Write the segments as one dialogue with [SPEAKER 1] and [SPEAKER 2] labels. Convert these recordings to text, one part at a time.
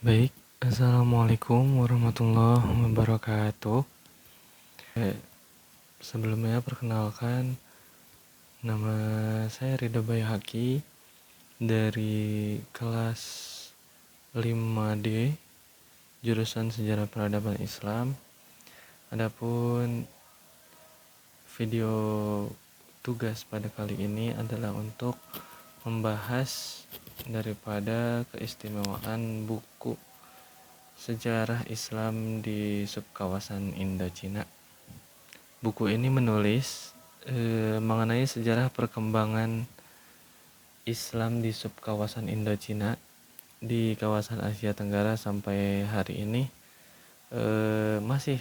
[SPEAKER 1] Baik, Assalamualaikum warahmatullahi wabarakatuh. Sebelumnya perkenalkan, nama saya Ridho Bayhaqi dari kelas 5D, jurusan Sejarah Peradaban Islam. Adapun video tugas pada kali ini adalah untuk membahas daripada keistimewaan buku Sejarah Islam di subkawasan Indochina. Buku ini menulis mengenai sejarah perkembangan Islam di subkawasan Indochina di kawasan Asia Tenggara sampai hari ini masih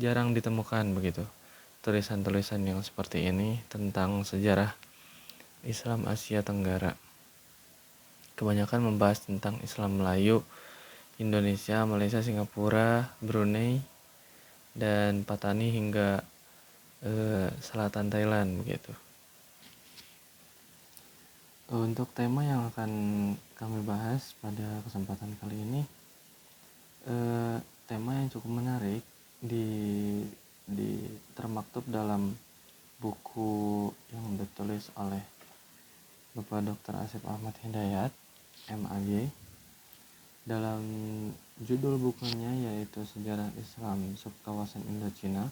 [SPEAKER 1] jarang ditemukan begitu tulisan-tulisan yang seperti ini tentang sejarah Islam Asia Tenggara. Kebanyakan membahas tentang Islam Melayu, Indonesia, Malaysia, Singapura, Brunei, dan Patani hingga selatan Thailand begitu. Untuk tema yang akan kami bahas pada kesempatan kali ini, tema yang cukup menarik termaktub dalam buku yang ditulis oleh Bapak Dr. Asep Ahmad Hidayat, MAG. Dalam judul bukunya yaitu Sejarah Islam Subkawasan Indochina,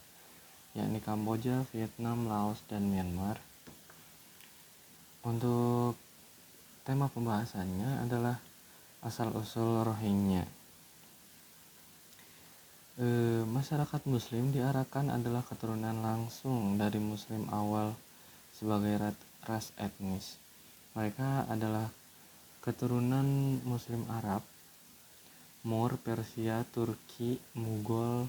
[SPEAKER 1] yakni Kamboja, Vietnam, Laos, dan Myanmar. Untuk tema pembahasannya adalah asal-usul Rohingya. Masyarakat Muslim diarahkan adalah keturunan langsung dari Muslim awal sebagai ras etnis. Mereka adalah keturunan Muslim Arab, Moor, Persia, Turki, Mughal,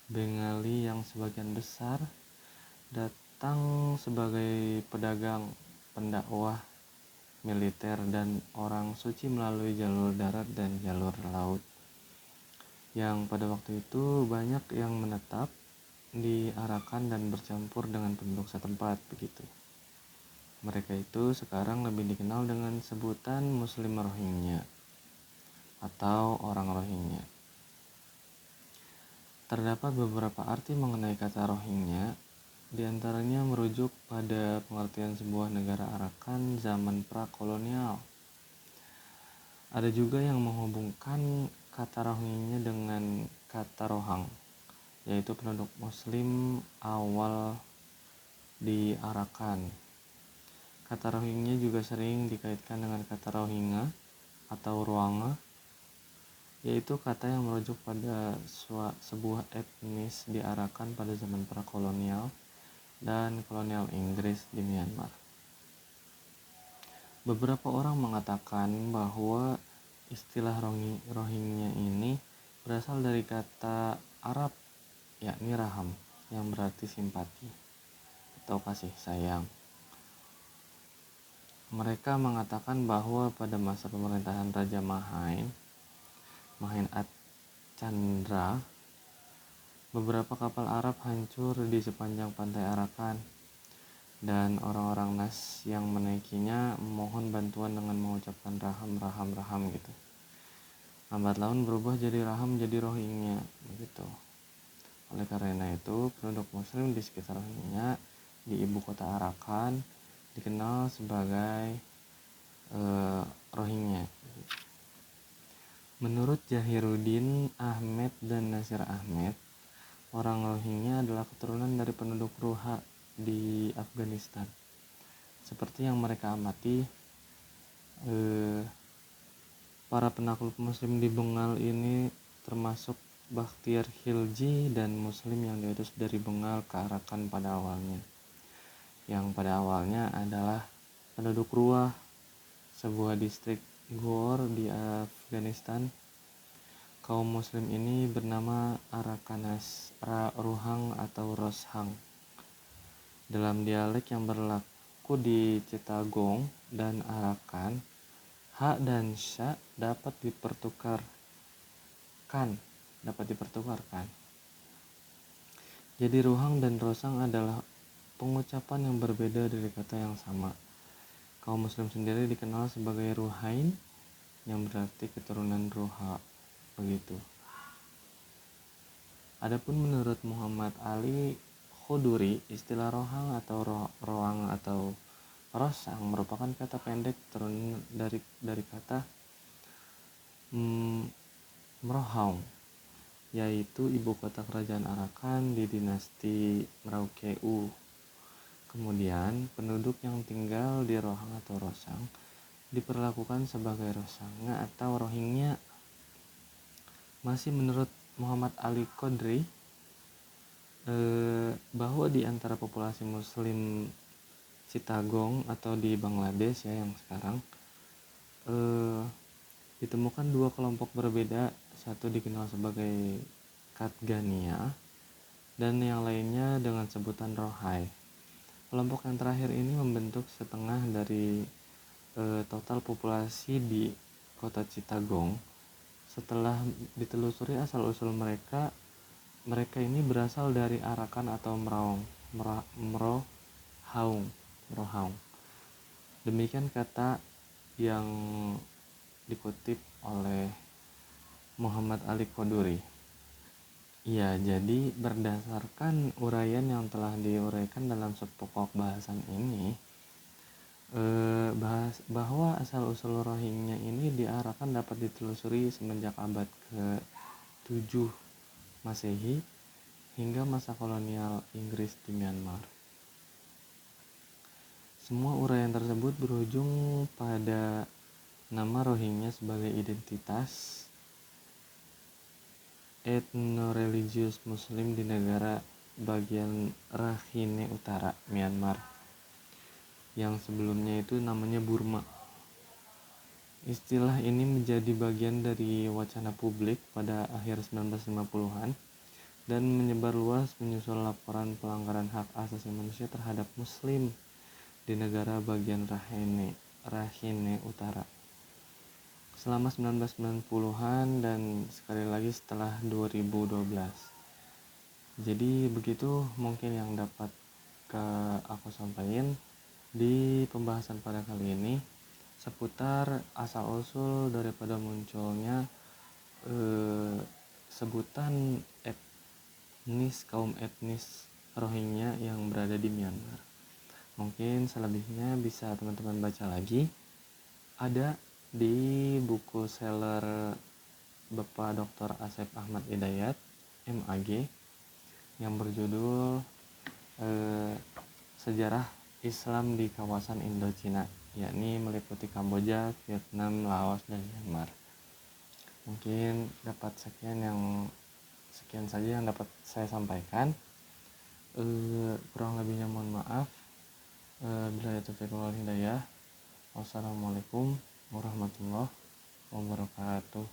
[SPEAKER 1] Bengali yang sebagian besar datang sebagai pedagang, pendakwah, militer, dan orang suci melalui jalur darat dan jalur laut. Yang pada waktu itu banyak yang menetap di Arakan dan bercampur dengan penduduk setempat begitu. Mereka itu sekarang lebih dikenal dengan sebutan Muslim Rohingya atau orang Rohingya. Terdapat beberapa arti mengenai kata Rohingya, di antaranya merujuk pada pengertian sebuah negara Arakan zaman pra-kolonial. Ada juga yang menghubungkan kata Rohingya dengan kata Rohang, yaitu penduduk Muslim awal di Arakan. Kata Rohingya juga sering dikaitkan dengan kata Rohingya atau Rohanga, yaitu kata yang merujuk pada sebuah etnis di Arakan pada zaman pra-kolonial dan kolonial Inggris di Myanmar. Beberapa orang mengatakan bahwa istilah Rohingya ini berasal dari kata Arab yakni raham yang berarti simpati atau kasih sayang. Mereka mengatakan bahwa pada masa pemerintahan Raja Mahain Ad-Chandra, beberapa kapal Arab hancur di sepanjang pantai Arakan dan orang-orang Nas yang menaikinya memohon bantuan dengan mengucapkan raham gitu. Lambat laun berubah jadi raham jadi Rohingya begitu. Oleh karena itu, penduduk Muslim di sekitar Rohingya di ibu kota Arakan dikenal sebagai Rohingya. Menurut Zahiruddin Ahmed dan Nasir Ahmed, orang Rohingya adalah keturunan dari penduduk Roha di Afghanistan. Seperti yang mereka amati, para penakluk Muslim di Bengal ini termasuk Bakhtiar Khilji dan Muslim yang diutus dari Bengal ke Arakan pada awalnya. Yang pada awalnya adalah penduduk Ruah, sebuah distrik Ghor di Afghanistan. Kaum Muslim ini bernama Arakanas, Rohang atau Roshang. Dalam dialek yang berlaku di Chittagong dan Arakan, ha dan sya dapat dipertukarkan. Jadi Rohang dan Rosang adalah pengucapan yang berbeda dari kata yang sama. Kaum Muslim sendiri dikenal sebagai Ruhain yang berarti keturunan Roha, begitu. Adapun menurut Muhammad Ali Khuduri, istilah rohang atau roang atau rosang merupakan kata pendek turun dari kata Merohaung, yaitu ibu kota kerajaan Arakan di dinasti Merauke-u. Kemudian, penduduk yang tinggal di Rohang atau Rosang diperlakukan sebagai Rosanga atau Rohingya. Masih menurut Muhammad Ali Qodri, bahwa di antara populasi Muslim Chittagong atau di Bangladesh ya yang sekarang, ditemukan dua kelompok berbeda, satu dikenal sebagai Katgania dan yang lainnya dengan sebutan Rohai. Kelompok yang terakhir ini membentuk setengah dari total populasi di kota Chittagong. Setelah ditelusuri asal-usul mereka ini berasal dari Arakan atau Merohaung. Demikian kata yang dikutip oleh Muhammad Ali Qoduri. Ya, jadi berdasarkan uraian yang telah diuraikan dalam sepokok bahasan ini, bahwa asal-usul Rohingya ini diarahkan dapat ditelusuri semenjak abad ke-7 Masehi hingga masa kolonial Inggris di Myanmar. Semua uraian tersebut berujung pada nama Rohingya sebagai identitas etnoreligius Muslim di negara bagian Rakhine Utara, Myanmar, yang sebelumnya itu namanya Burma. Istilah ini menjadi bagian dari wacana publik pada akhir 1950-an dan menyebar luas menyusul laporan pelanggaran hak asasi manusia terhadap Muslim di negara bagian Rakhine Utara selama 1990-an dan sekali lagi setelah 2012. Jadi begitu mungkin yang dapat aku sampaikan di pembahasan pada kali ini seputar asal-usul daripada munculnya sebutan kaum etnis Rohingya yang berada di Myanmar. Mungkin selebihnya bisa teman-teman baca lagi. Ada di buku seller Bapak Dr. Asep Ahmad Hidayat, MAG, yang berjudul Sejarah Islam di Kawasan Indochina, yakni meliputi Kamboja, Vietnam, Laos, dan Myanmar. Mungkin dapat sekian saja yang dapat saya sampaikan. Kurang lebihnya mohon maaf. Billahi taufiq wal hidayah. Wassalamualaikum warahmatullahi wabarakatuh.